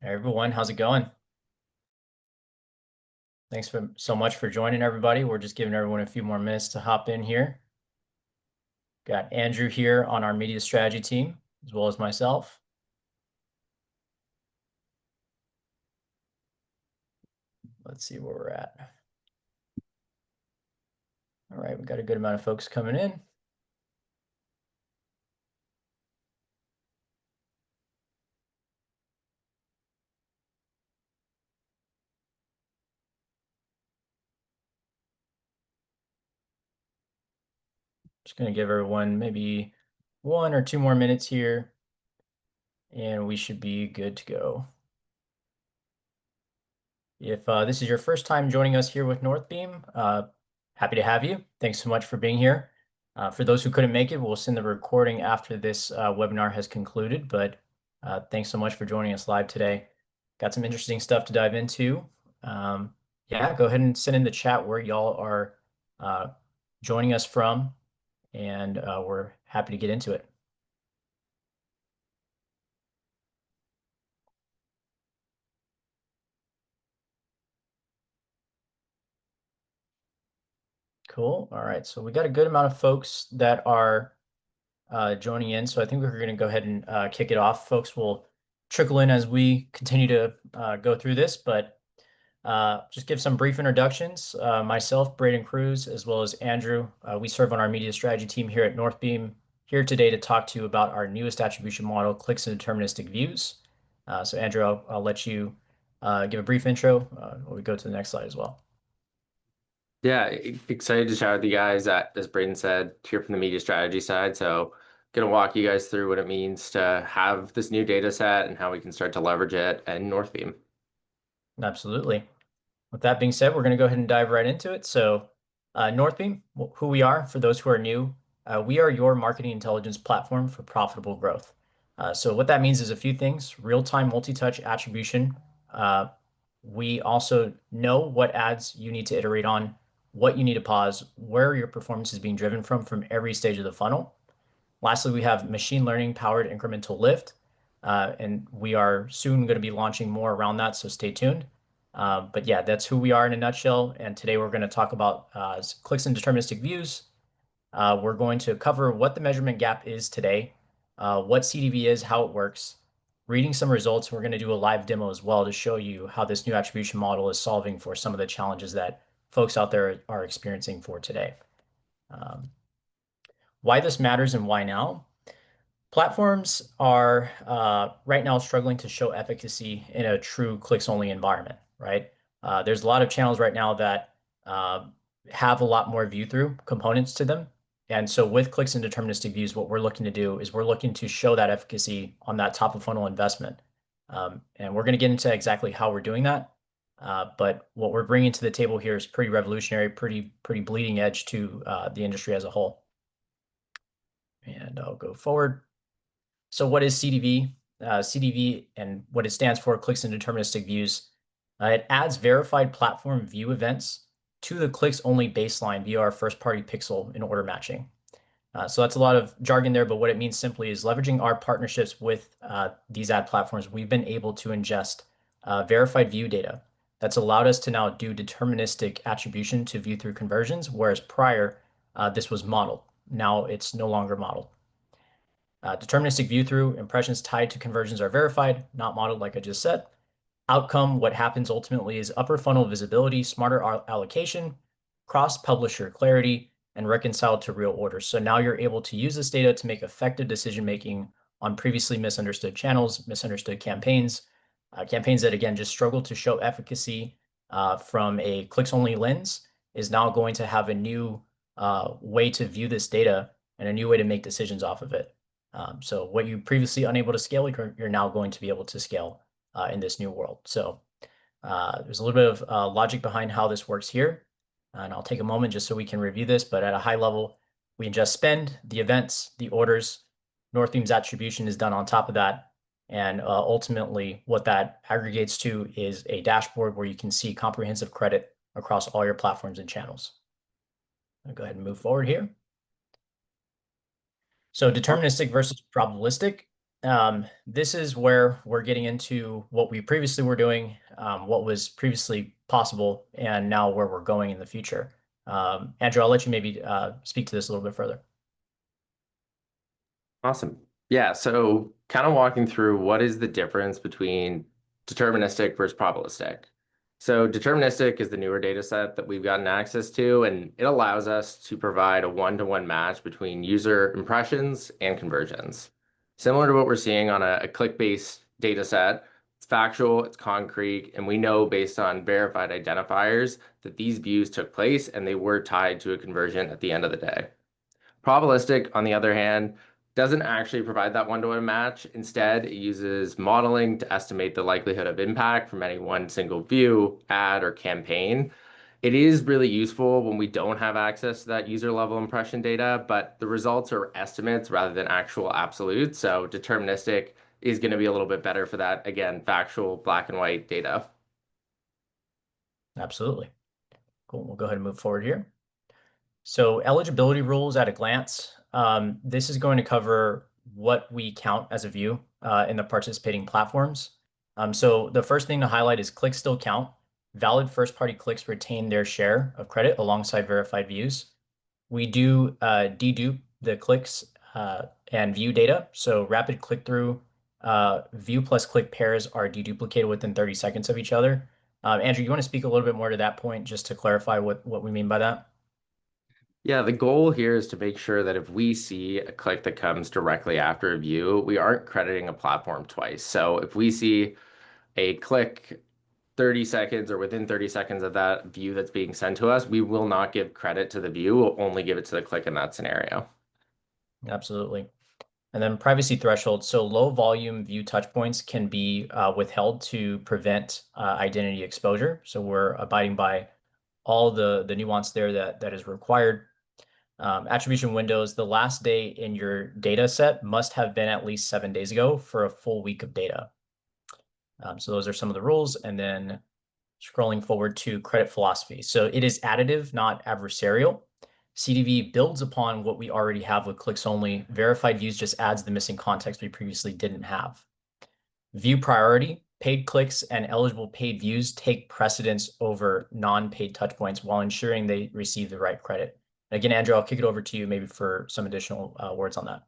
Hey everyone, how's it going? Thanks so much for joining everybody. We're just giving everyone a few more minutes to hop in here. Got Andrew here on our media strategy team, as well as myself. Let's see where we're at. All right, we got a good amount of folks coming in. Just gonna give everyone maybe 1 or 2 more minutes here, and we should be good to go. If this is your first time joining us here with Northbeam, happy to have you. Thanks so much for being here. For those who couldn't make it, we'll send the recording after this webinar has concluded, but thanks so much for joining us live today. Got some interesting stuff to dive into. Yeah, go ahead and send in the chat where y'all are joining us from, and we're happy to get into it. Cool. All right, so we got a good amount of folks that are joining in. So I think we're going to go ahead and kick it off. Folks will trickle in as we continue to go through this, but just give some brief introductions. Myself, Brayden Cruz, as well as Andrew. We serve on our media strategy team here at Northbeam, here today to talk to you about our newest attribution model, Clicks Deterministic Views. So Andrew, I'll let you give a brief intro while we go to the next slide as well. Yeah, excited to chat with you guys as Brayden said, here from the media strategy side. So gonna walk you guys through what it means to have this new data set and how we can start to leverage it in Northbeam. Absolutely. With that being said, we're going to go ahead and dive right into it. So Northbeam, who we are, for those who are new, we are your marketing intelligence platform for profitable growth. So what that means is a few things: real-time multi-touch attribution. We also know what ads you need to iterate on, what you need to pause, where your performance is being driven from every stage of the funnel. Lastly, we have machine learning powered incremental lift, and we are soon going to be launching more around that, so stay tuned. But yeah, that's who we are in a nutshell. And today we're going to talk about clicks and deterministic views. We're going to cover what the measurement gap is today, what CDV is, how it works, reading some results. We're going to do a live demo as well to show you how this new attribution model is solving for some of the challenges that folks out there are experiencing for today. Why this matters and why now? Platforms are right now struggling to show efficacy in a true clicks-only environment, right? There's a lot of channels right now that have a lot more view-through components to them. And so with clicks and deterministic views, what we're looking to do is we're looking to show that efficacy on that top of funnel investment. And we're going to get into exactly how we're doing that. But what we're bringing to the table here is pretty revolutionary, pretty bleeding edge to the industry as a whole. And I'll go forward. So what is CDV? CDV and what it stands for, clicks and deterministic views. It adds verified platform view events to the clicks only baseline via our first party pixel in order matching. So that's a lot of jargon there, but what it means simply is leveraging our partnerships with these ad platforms, we've been able to ingest verified view data that's allowed us to now do deterministic attribution to view through conversions, whereas prior this was modeled. Now it's no longer modeled. Deterministic view through impressions tied to conversions are verified, not modeled like I just said. Outcome, what happens ultimately is upper funnel visibility, smarter allocation, cross-publisher clarity, and reconciled to real orders. So now you're able to use this data to make effective decision-making on previously misunderstood channels, misunderstood campaigns, campaigns that, again, just struggle to show efficacy from a clicks-only lens is now going to have a new way to view this data and a new way to make decisions off of it. So what you previously unable to scale, you're now going to be able to scale in this new world. So there's a little bit of logic behind how this works here. And I'll take a moment just so we can review this. But at a high level, we ingest spend, the events, the orders. Northbeam's attribution is done on top of that. And ultimately, what that aggregates to is a dashboard where you can see comprehensive credit across all your platforms and channels. I'll go ahead and move forward here. So deterministic versus probabilistic. This is where we're getting into what we previously were doing, what was previously possible, and now where we're going in the future. Andrew, I'll let you maybe speak to this a little bit further. Awesome. Yeah, so kind of walking through what is the difference between deterministic versus probabilistic. So deterministic is the newer data set that we've gotten access to, and it allows us to provide a one-to-one match between user impressions and conversions. Similar to what we're seeing on a click-based data set, it's factual, it's concrete, and we know based on verified identifiers that these views took place and they were tied to a conversion at the end of the day. Probabilistic, on the other hand, doesn't actually provide that one-to-one match. Instead, it uses modeling to estimate the likelihood of impact from any one single view, ad, or campaign. It is really useful when we don't have access to that user level impression data, but the results are estimates rather than actual absolutes. So deterministic is going to be a little bit better for that, again, factual black and white data. Absolutely. Cool. We'll go ahead and move forward here. So eligibility rules at a glance. This is going to cover what we count as a view in the participating platforms. So the first thing to highlight is clicks still count. Valid first-party clicks retain their share of credit alongside verified views. We do dedupe the clicks and view data. So rapid click-through view plus click pairs are deduplicated within 30 seconds of each other. Andrew, you want to speak a little bit more to that point just to clarify what we mean by that? Yeah, the goal here is to make sure that if we see a click that comes directly after a view, we aren't crediting a platform twice. So if we see a click 30 seconds or within 30 seconds of that view that's being sent to us, we will not give credit to the view. We'll only give it to the click in that scenario. Absolutely. And then privacy thresholds. So low volume view touch points can be withheld to prevent identity exposure. So we're abiding by all the nuance there that is required. Attribution windows, the last day in your data set must have been at least 7 days ago for a full week of data. So those are some of the rules. And then scrolling forward to credit philosophy. So it is additive, not adversarial. CDV builds upon what we already have with clicks only. Verified views just adds the missing context we previously didn't have. View priority, paid clicks and eligible paid views take precedence over non-paid touchpoints while ensuring they receive the right credit. Again, Andrew, I'll kick it over to you maybe for some additional words on that.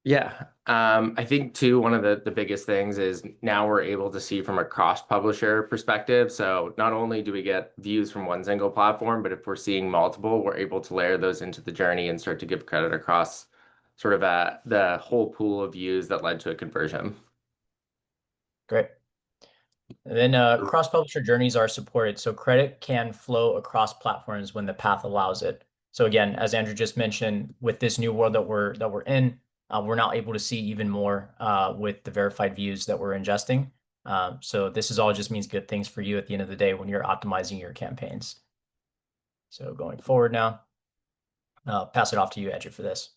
Yeah, I think too, one of the biggest things is now we're able to see from a cross-publisher perspective. So not only do we get views from one single platform, but if we're seeing multiple, we're able to layer those into the journey and start to give credit across sort of the whole pool of views that led to a conversion. Great. And then cross-publisher journeys are supported, so credit can flow across platforms when the path allows it. So again, as Andrew just mentioned, with this new world that we're in, we're now able to see even more with the verified views that we're ingesting. So this is all just means good things for you at the end of the day when you're optimizing your campaigns. So going forward now, pass it off to you, Andrew, for this.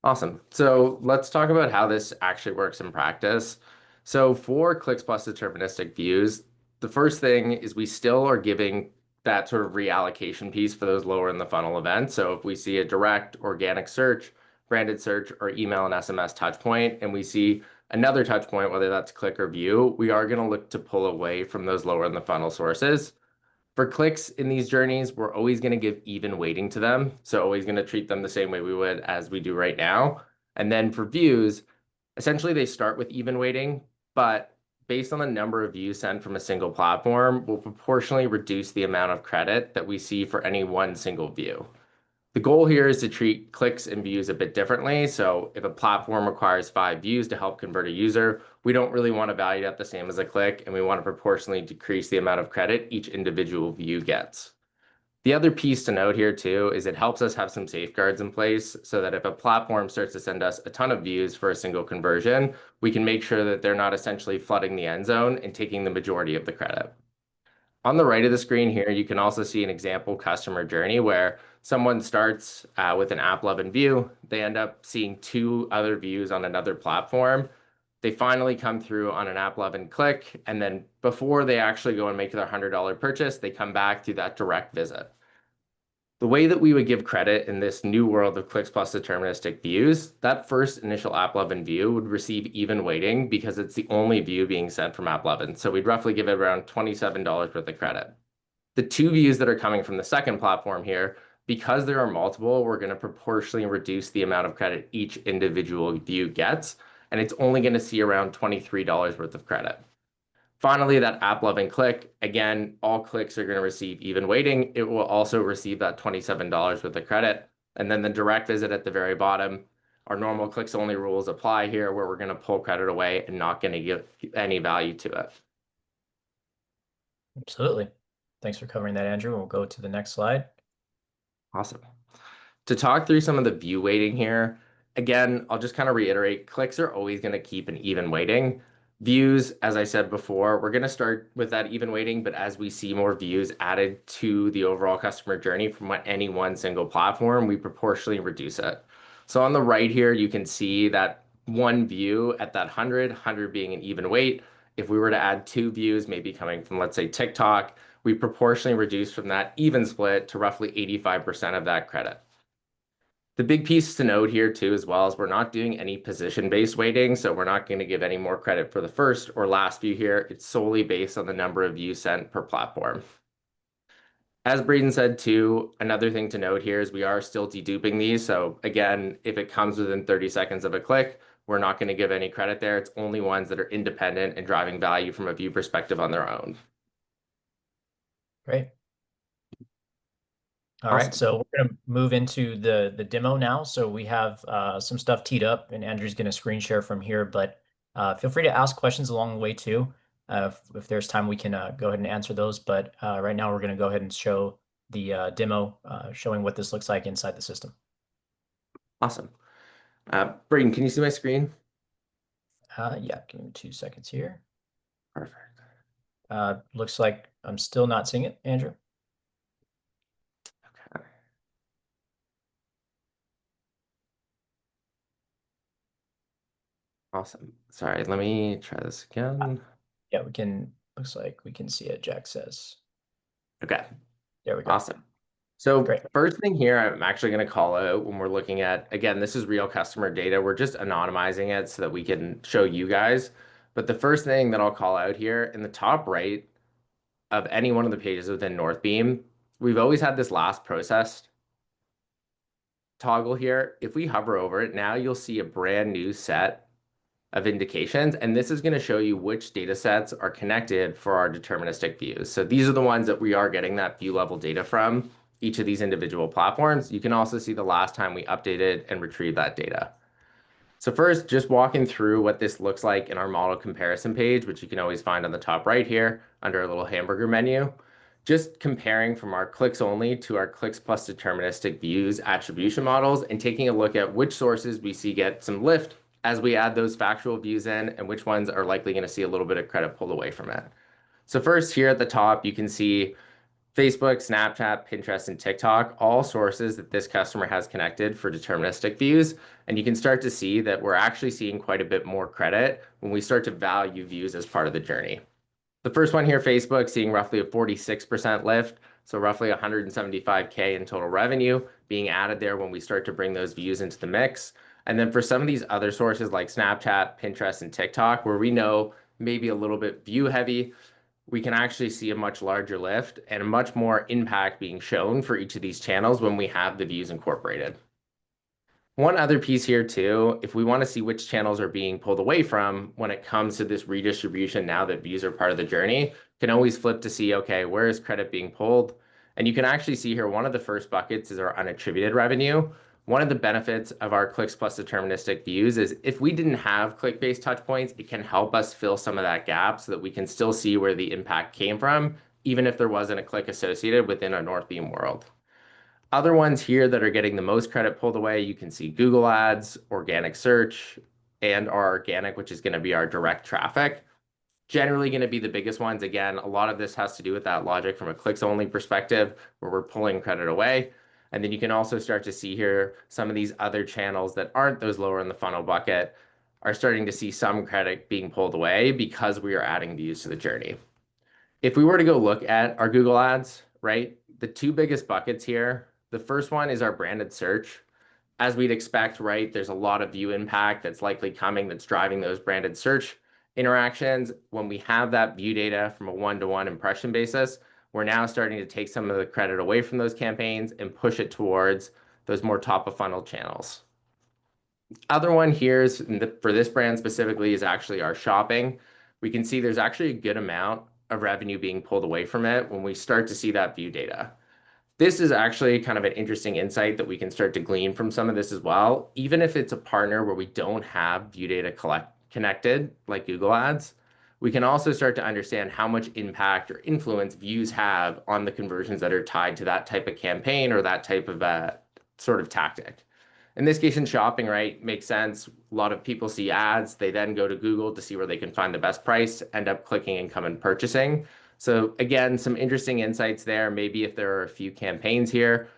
Awesome. So let's talk about how this actually works in practice. So for clicks plus deterministic views, the first thing is we still are giving that sort of reallocation piece for those lower in the funnel events. So if we see a direct organic search, branded search, or email and SMS touch point, and we see another touch point, whether that's click or view, we are going to look to pull away from those lower in the funnel sources. For clicks in these journeys, we're always going to give even weighting to them. So always going to treat them the same way we would as we do right now. And then for views, essentially they start with even weighting, but based on the number of views sent from a single platform, we'll proportionally reduce the amount of credit that we see for any one single view. The goal here is to treat clicks and views a bit differently. So if a platform requires 5 views to help convert a user, we don't really want to value that the same as a click, and we want to proportionally decrease the amount of credit each individual view gets. The other piece to note here too is it helps us have some safeguards in place so that if a platform starts to send us a ton of views for a single conversion, we can make sure that they're not essentially flooding the end zone and taking the majority of the credit. On the right of the screen here, you can also see an example customer journey where someone starts with an app11 view. They end up seeing 2 other views on another platform. They finally come through on an app11 click, and then before they actually go and make their $100 purchase, they come back to that direct visit. The way that we would give credit in this new world of clicks plus deterministic views, that first initial AppLovin view would receive even weighting because it's the only view being sent from AppLovin. So we'd roughly give it around $27 worth of credit. The two views that are coming from the second platform here, because there are multiple, we're going to proportionally reduce the amount of credit each individual view gets, and it's only going to see around $23 worth of credit. Finally, that app loving click, again, all clicks are going to receive even weighting. It will also receive that $27 worth of credit. And then the direct visit at the very bottom, our normal clicks only rules apply here where we're going to pull credit away and not going to give any value to it. Absolutely. Thanks for covering that, Andrew. We'll go to the next slide. Awesome. To talk through some of the view weighting here, again, I'll just kind of reiterate, clicks are always going to keep an even weighting. Views, as I said before, we're going to start with that even weighting, but as we see more views added to the overall customer journey from any one single platform, we proportionally reduce it. So on the right here, you can see that one view at that 100 being an even weight. If we were to add two views, maybe coming from, let's say, TikTok, we proportionally reduce from that even split to roughly 85% of that credit. The big piece to note here too, as well, is we're not doing any position-based weighting, so we're not going to give any more credit for the first or last view here. It's solely based on the number of views sent per platform. As Brayden said too, another thing to note here is we are still deduping these. So again, if it comes within 30 seconds of a click, we're not going to give any credit there. It's only ones that are independent and driving value from a view perspective on their own. Great. All right, Awesome. so we're going to move into the demo now. So we have some stuff teed up, and Andrew's going to screen share from here. But feel free to ask questions along the way too. If there's time, we can go ahead and answer those. But right now, we're going to go ahead and show the demo showing what this looks like inside the system. Awesome. Brayden, can you see my screen? Yeah, give me 2 seconds here. Perfect. Looks like I'm still not seeing it, Andrew. Okay. Awesome. Sorry, let me try this again. Yeah, we can. Looks like we can see it. Jack says. Okay. There we go. Awesome. So Great. first thing here, I'm actually going to call out when we're looking at, again, this is real customer data. We're just anonymizing it so that we can show you guys. But the first thing that I'll call out here in the top right of any one of the pages within Northbeam, we've always had this last processed toggle here. If we hover over it, now you'll see a brand new set of indications, and this is going to show you which data sets are connected for our deterministic views. So these are the ones that we are getting that view level data from each of these individual platforms. You can also see the last time we updated and retrieved that data. So first, just walking through what this looks like in our model comparison page, which you can always find on the top right here under a little hamburger menu. Just comparing from our clicks only to our clicks plus deterministic views attribution models and taking a look at which sources we see get some lift as we add those factual views in and which ones are likely going to see a little bit of credit pulled away from it. So first here at the top, you can see Facebook, Snapchat, Pinterest, and TikTok, all sources that this customer has connected for deterministic views. And you can start to see that we're actually seeing quite a bit more credit when we start to value views as part of the journey. The first one here, Facebook, seeing roughly a 46% lift, so roughly 175K in total revenue being added there when we start to bring those views into the mix. And then for some of these other sources like Snapchat, Pinterest, and TikTok, where we know maybe a little bit view heavy, we can actually see a much larger lift and a much more impact being shown for each of these channels when we have the views incorporated. One other piece here too, if we want to see which channels are being pulled away from when it comes to this redistribution now that views are part of the journey, can always flip to see, okay, where is credit being pulled? And you can actually see here, one of the first buckets is our unattributed revenue. One of the benefits of our clicks plus deterministic views is if we didn't have click-based touch points, it can help us fill some of that gap so that we can still see where the impact came from, even if there wasn't a click associated within a Northbeam world. Other ones here that are getting the most credit pulled away, you can see Google Ads, organic search, and our organic, which is going to be our direct traffic. Generally going to be the biggest ones. Again, a lot of this has to do with that logic from a clicks only perspective where we're pulling credit away. And then you can also start to see here some of these other channels that aren't those lower in the funnel bucket are starting to see some credit being pulled away because we are adding views to the journey. If we were to go look at our Google Ads, right, the two biggest buckets here The first one is our branded search. As we'd expect, right, there's a lot of view impact that's likely coming that's driving those branded search interactions. When we have that view data from a one-to-one impression basis, we're now starting to take some of the credit away from those campaigns and push it towards those more top of funnel channels. Other one here is for this brand specifically is actually our shopping. We can see there's actually a good amount of revenue being pulled away from it when we start to see that view data. This is actually kind of an interesting insight that we can start to glean from some of this as well. Even if it's a partner where we don't have view data connected, like Google Ads, we can also start to understand how much impact or influence views have on the conversions that are tied to that type of campaign or that type of sort of tactic. In this case, in shopping, right, makes sense. A lot of people see ads. They then go to Google to see where they can find the best price, end up clicking and come and purchasing. So again, some interesting insights there. Maybe if there are a few campaigns here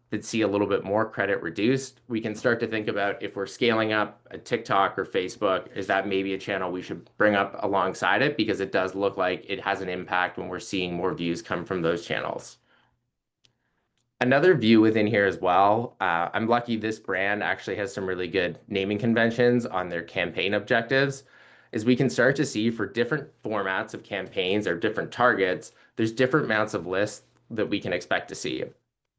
that see a little bit more credit reduced, we can start to think about if we're scaling up a TikTok or Facebook, is that maybe a channel we should bring up alongside it because it does look like it has an impact when we're seeing more views come from those channels. Another view within here as well. I'm lucky this brand actually has some really good naming conventions on their campaign objectives, is we can start to see for different formats of campaigns or different targets, there's different amounts of lists that we can expect to see.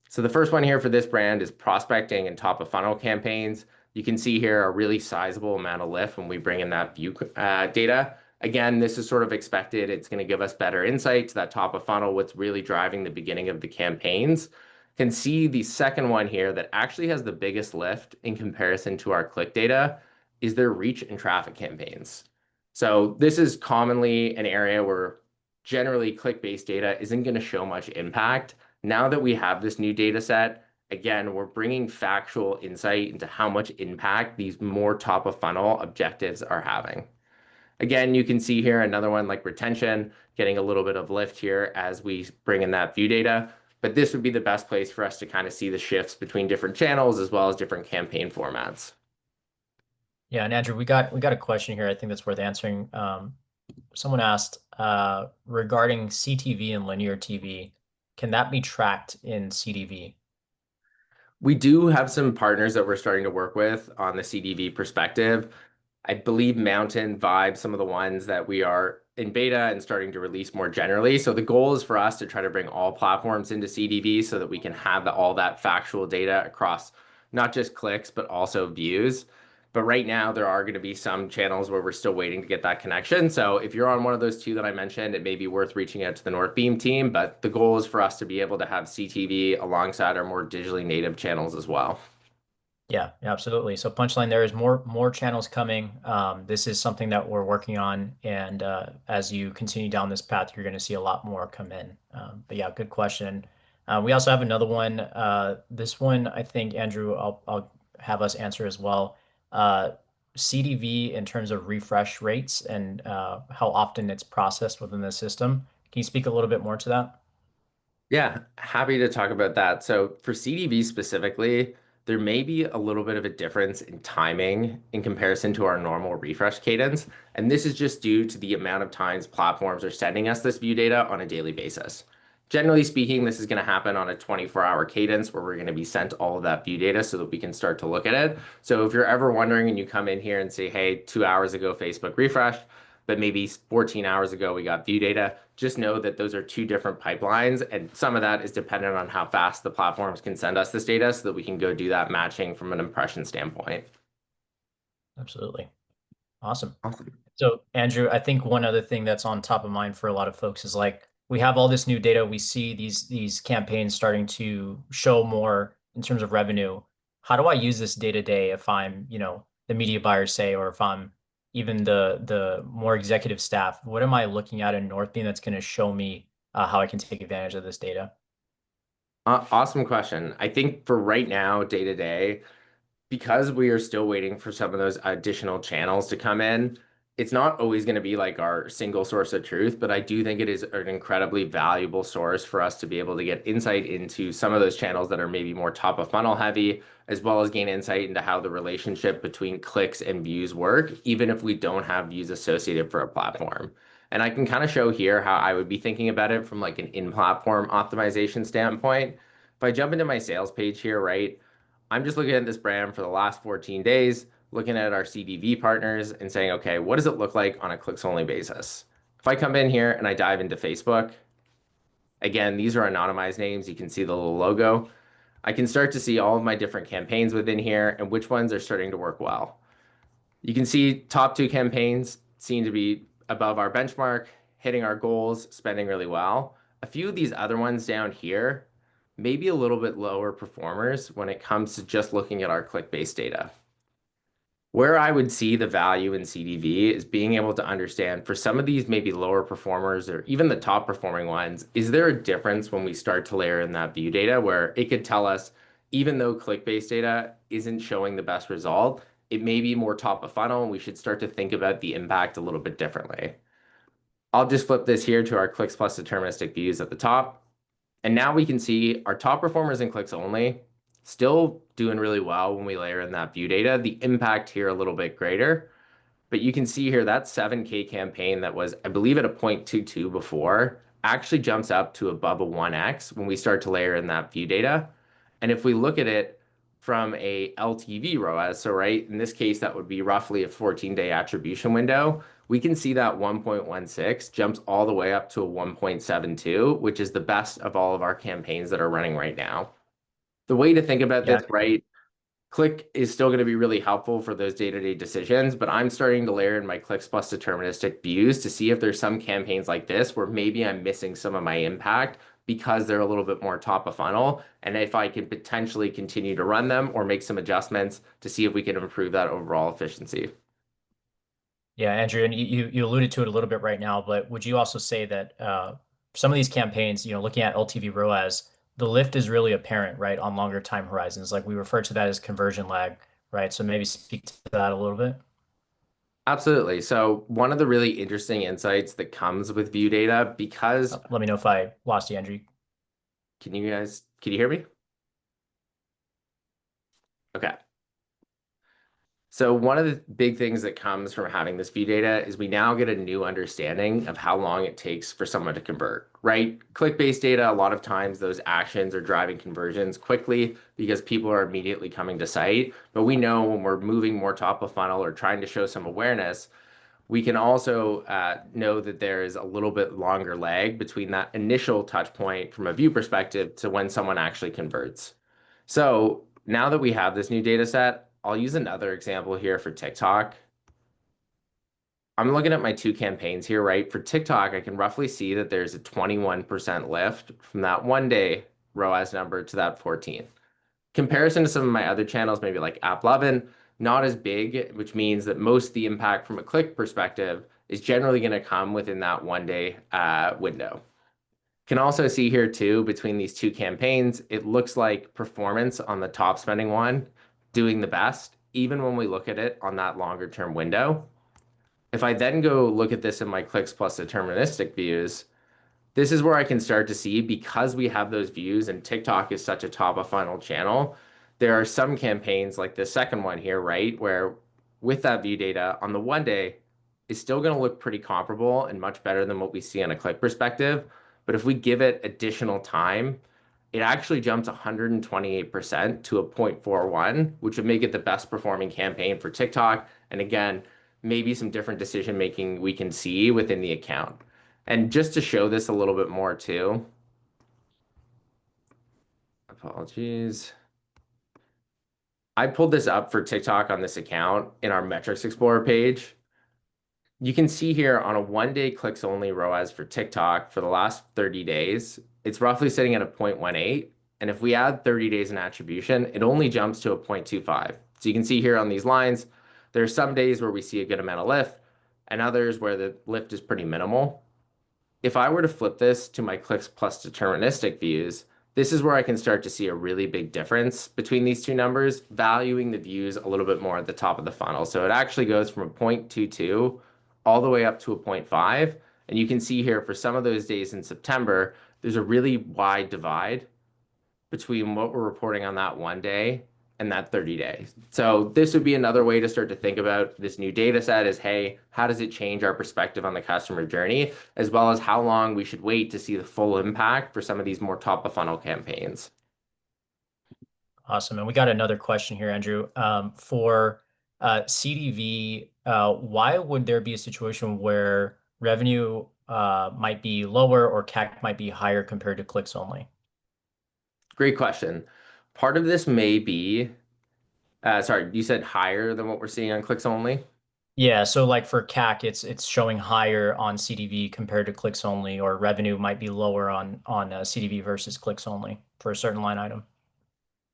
So the first one here for this brand is prospecting and top of funnel campaigns. You can see here a really sizable amount of lift when we bring in that view data. Again, this is sort of expected. It's going to give us better insight to that top of funnel, what's really driving the beginning of the campaigns. Can see the second one here that actually has the biggest lift in comparison to our click data is their reach and traffic campaigns. So this is commonly an area where generally click-based data isn't going to show much impact. Now that we have this new data set, again, we're bringing factual insight into how much impact these more top of funnel objectives are having. Again, you can see here another one like retention, getting a little bit of lift here as we bring in that view data. But this would be the best place for us to kind of see the shifts between different channels as well as different campaign formats. Yeah, and Andrew, we got a question here I think that's worth answering. Someone asked regarding CTV and linear TV, can that be tracked in CDV? We do have some partners that we're starting to work with on the CDV perspective. I believe Mountain Vibe, some of the ones that we are in beta and starting to release more generally. So the goal is for us to try to bring all platforms into CDV so that we can have all that factual data across not just clicks, but also views. But right now, there are going to be some channels where we're still waiting to get that connection. So if you're on one of those two that I mentioned, it may be worth reaching out to the Northbeam team. But the goal is for us to be able to have CTV alongside our more digitally native channels as well. Yeah, absolutely. So punchline there is more channels coming. This is something that we're working on, and as you continue down this path, you're going to see a lot more come in. But yeah, good question. We also have another one. This one, I think, Andrew, I'll have us answer as well. CDV in terms of refresh rates and how often it's processed within the system. Can you speak a little bit more to that? Yeah, happy to talk about that. So for CDV specifically, there may be a little bit of a difference in timing in comparison to our normal refresh cadence. And this is just due to the amount of times platforms are sending us this view data on a daily basis. Generally speaking, this is going to happen on a 24-hour cadence where we're going to be sent all of that view data so that we can start to look at it. So if you're ever wondering and you come in here and say, hey, 2 hours ago, Facebook refreshed, but maybe 14 hours ago we got view data, just know that those are two different pipelines. And some of that is dependent on how fast the platforms can send us this data so that we can go do that matching from an impression standpoint. Absolutely. Awesome. Awesome. So, Andrew, I think one other thing that's on top of mind for a lot of folks is like we have all this new data. We see these campaigns starting to show more in terms of revenue. How do I use this day to day if I'm, the media buyer, say, or if I'm even the more executive staff? What am I looking at in Northbeam that's going to show me how I can take advantage of this data? Awesome question. I think for right now, day to day, because we are still waiting for some of those additional channels to come in, it's not always going to be like our single source of truth, but I do think it is an incredibly valuable source for us to be able to get insight into some of those channels that are maybe more top of funnel heavy, as well as gain insight into how the relationship between clicks and views work, even if we don't have views associated for a platform. And I can kind of show here how I would be thinking about it from like an in-platform optimization standpoint. If I jump into my sales page here, right, I'm just looking at this brand for the last 14 days, looking at our CDV partners and saying, okay, what does it look like on a clicks only basis? If I come in here and I dive into Facebook, again, these are anonymized names. You can see the little logo. I can start to see all of my different campaigns within here and which ones are starting to work well. You can see top two campaigns seem to be above our benchmark, hitting our goals, spending really well. A few of these other ones down here, maybe a little bit lower performers when it comes to just looking at our click-based data. Where I would see the value in CDV is being able to understand for some of these maybe lower performers or even the top performing ones, is there a difference when we start to layer in that view data where it could tell us, even though click-based data isn't showing the best result, it may be more top of funnel and we should start to think about the impact a little bit differently. I'll just flip this here to our clicks plus deterministic views at the top. And now we can see our top performers in clicks only still doing really well when we layer in that view data. The impact here a little bit greater, but you can see here that 7K campaign that was, I believe, at a 0.22 before actually jumps up to above a 1x when we start to layer in that view data. And if we look at it from a LTV ROAS, so right, in this case, that would be roughly a 14-day attribution window, we can see that 1.16 jumps all the way up to a 1.72, which is the best of all of our campaigns that are running right now. The way to think about Yeah. this, right? Click is still going to be really helpful for those day-to-day decisions, but I'm starting to layer in my clicks plus deterministic views to see if there's some campaigns like this where maybe I'm missing some of my impact because they're a little bit more top of funnel, and if I can potentially continue to run them or make some adjustments to see if we can improve that overall efficiency. Yeah, Andrew, and you alluded to it a little bit right now, but would you also say that some of these campaigns, looking at LTV ROAS, the lift is really apparent, right, on longer time horizons? Like we refer to that as conversion lag, right? So maybe speak to that a little bit. Absolutely. So one of the really interesting insights that comes with view data, because Let me know if I lost you, Andrew. can you hear me? Okay. So one of the big things that comes from having this view data is we now get a new understanding of how long it takes for someone to convert, right? Click-based data, a lot of times those actions are driving conversions quickly because people are immediately coming to site. But we know when we're moving more top of funnel or trying to show some awareness, we can also know that there is a little bit longer lag between that initial touch point from a view perspective to when someone actually converts. So now that we have this new data set, I'll use another example here for TikTok. I'm looking at my two campaigns here, right? For TikTok, I can roughly see that there's a 21% lift from that 1 day ROAS number to that 14. Comparison to some of my other channels, maybe like AppLovin, not as big, which means that most of the impact from a click perspective is generally going to come within that 1 day window. Can also see here too, between these two campaigns, it looks like performance on the top spending one doing the best, even when we look at it on that longer term window. If I then go look at this in my clicks plus deterministic views, this is where I can start to see, because we have those views and TikTok is such a top of funnel channel, there are some campaigns like the second one here, right? Where with that view data on the 1 day is still going to look pretty comparable and much better than what we see on a click perspective. But if we give it additional time, it actually jumps 128% to a 0.41, which would make it the best performing campaign for TikTok. And again, maybe some different decision making we can see within the account. And just to show this a little bit more too, apologies. I pulled this up for TikTok on this account in our Metrics Explorer page. You can see here on a 1 day clicks only ROAS for TikTok for the last 30 days, it's roughly sitting at a 0.18. And if we add 30 days in attribution, it only jumps to a 0.25. So you can see here on these lines, there are some days where we see a good amount of lift and others where the lift is pretty minimal. If I were to flip this to my clicks plus deterministic views, this is where I can start to see a really big difference between these two numbers, valuing the views a little bit more at the top of the funnel. So it actually goes from a 0.22 all the way up to a 0.5. And you can see here for some of those days in September, there's a really wide divide between what we're reporting on that 1 day and that 30 days. So this would be another way to start to think about this new data set is, hey, how does it change our perspective on the customer journey, as well as how long we should wait to see the full impact for some of these more top of funnel campaigns? Awesome. And we got another question here, Andrew. For CDV, why would there be a situation where revenue might be lower or CAC might be higher compared to clicks only? Great question. Part of this may be, sorry, you said higher than what we're seeing on clicks only? Yeah, so like for CAC, it's showing higher on CDV compared to clicks only, or revenue might be lower on CDV versus clicks only for a certain line item.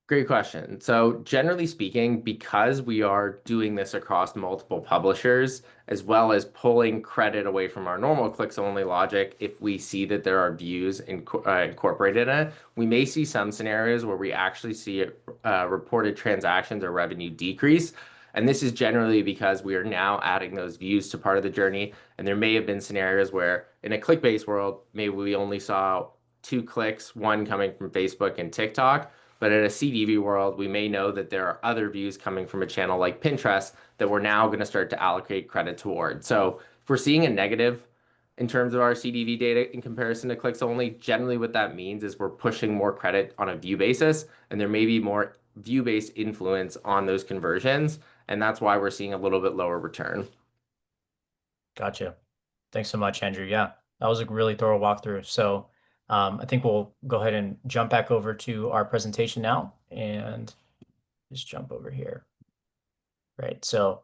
Great question. So, generally speaking, because we are doing this across multiple publishers, as well as pulling credit away from our normal clicks only logic, if we see that there are views incorporated in it, we may see some scenarios where we actually see reported transactions or revenue decrease. And this is generally because we are now adding those views to part of the journey. And there may have been scenarios where in a click-based world, maybe we only saw two clicks, one coming from Facebook and TikTok. But in a CDV world, we may know that there are other views coming from a channel like Pinterest that we're now going to start to allocate credit toward. So if we're seeing a negative in terms of our CDV data in comparison to clicks only, generally what that means is we're pushing more credit on a view basis, and there may be more view-based influence on those conversions, and that's why we're seeing a little bit lower return. Gotcha. Thanks so much, Andrew. Yeah, that was a really thorough walkthrough. So I think we'll go ahead and jump back over to our presentation now and just jump over here. Right. So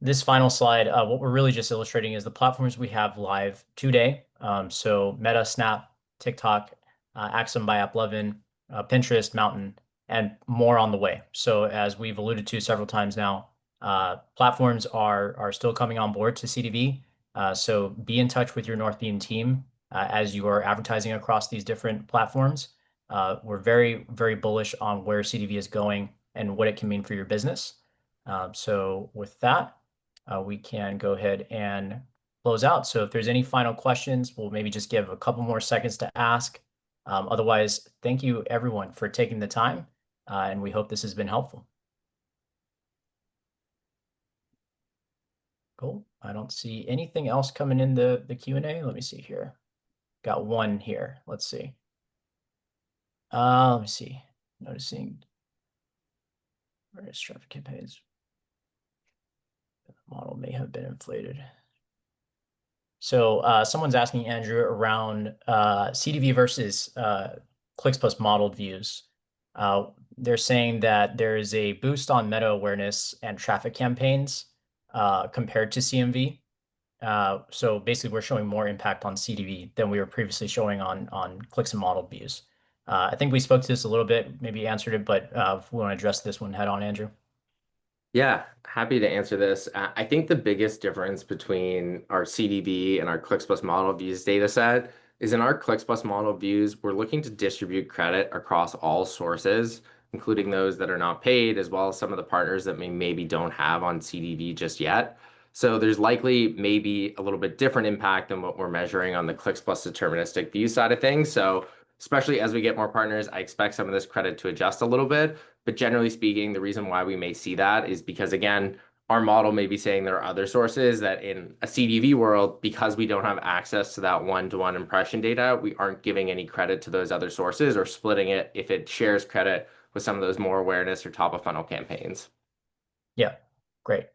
this final slide, what we're really just illustrating is the platforms we have live today. So Meta, Snap, TikTok, Axum by AppLovin, Pinterest, Mountain, and more on the way. So as we've alluded to several times now, platforms are still coming on board to CDV. So be in touch with your Northbeam team as you are advertising across these different platforms. We're very, very bullish on where CDV is going and what it can mean for your business. So with that, we can go ahead and close out. So if there's any final questions, we'll maybe just give a couple more seconds to ask. Otherwise, thank you everyone for taking the time, and we hope this has been helpful. Cool. I don't see anything else coming in the Q&A. Let me see here. Got one here. Let's see. Let me see. Noticing various traffic campaigns. The model may have been inflated. So someone's asking Andrew around CDV versus clicks plus modeled views. They're saying that there is a boost on meta awareness and traffic campaigns compared to CMV. So basically, we're showing more impact on CDV than we were previously showing on clicks and modeled views. I think we spoke to this a little bit, maybe answered it, but if we want to address this one head on, Andrew. Yeah, happy to answer this. I think the biggest difference between our CDV and our Clicks Plus model views data set is in our Clicks Plus model views, we're looking to distribute credit across all sources, including those that are not paid, as well as some of the partners that maybe don't have on CDV just yet. So there's likely maybe a little bit different impact than what we're measuring on the Clicks Plus deterministic view side of things. So especially as we get more partners, I expect some of this credit to adjust a little bit. But generally speaking, the reason why we may see that is because, again, our model may be saying there are other sources that in a CDV world, because we don't have access to that one-to-one impression data, we aren't giving any credit to those other sources or splitting it if it shares credit with some of those more awareness or top of funnel campaigns. Yeah, great.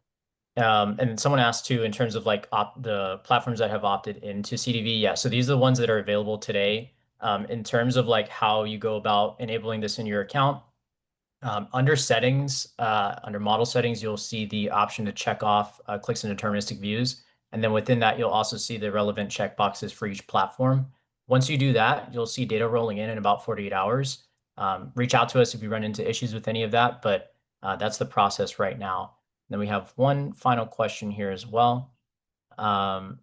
And someone asked too, in terms of like the platforms that have opted into CDV. Yeah, so these are the ones that are available today. In terms of like how you go about enabling this in your account, under settings, under model settings, you'll see the option to check off clicks and deterministic views. And then within that, you'll also see the relevant checkboxes for each platform. Once you do that, you'll see data rolling in about 48 hours. Reach out to us if you run into issues with any of that, but that's the process right now. Then we have one final question here as well. From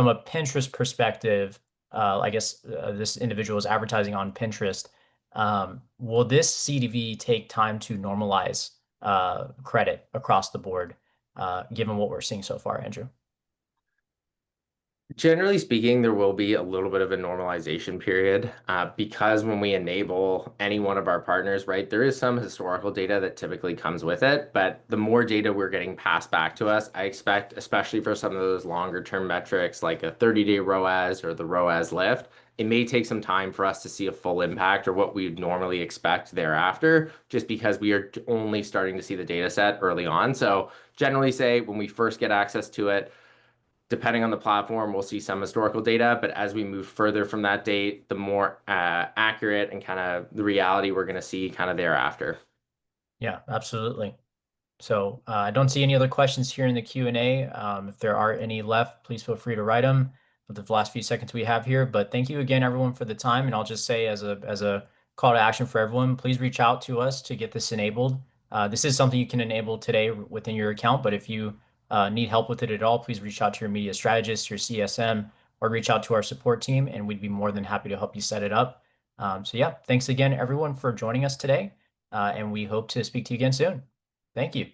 a Pinterest perspective, I guess this individual is advertising on Pinterest. Will this CDV take time to normalize credit across the board, given what we're seeing so far, Andrew? Generally speaking, there will be a little bit of a normalization period because when we enable any one of our partners, right, there is some historical data that typically comes with it. But the more data we're getting passed back to us, I expect, especially for some of those longer term metrics like a 30-day ROAS or the ROAS lift, it may take some time for us to see a full impact or what we'd normally expect thereafter, just because we are only starting to see the data set early on. So generally say when we first get access to it, depending on the platform, we'll see some historical data, but as we move further from that date, the more accurate and kind of the reality we're going to see kind of thereafter. Yeah, absolutely. So I don't see any other questions here in the Q&A. If there are any left, please feel free to write them with the last few seconds we have here. But thank you again, everyone, for the time. And I'll just say as a call to action for everyone, please reach out to us to get this enabled. This is something you can enable today within your account, but if you need help with it at all, please reach out to your media strategist, your CSM, or reach out to our support team, and we'd be more than happy to help you set it up. So yeah, thanks again, everyone, for joining us today, and we hope to speak to you again soon. Thank you.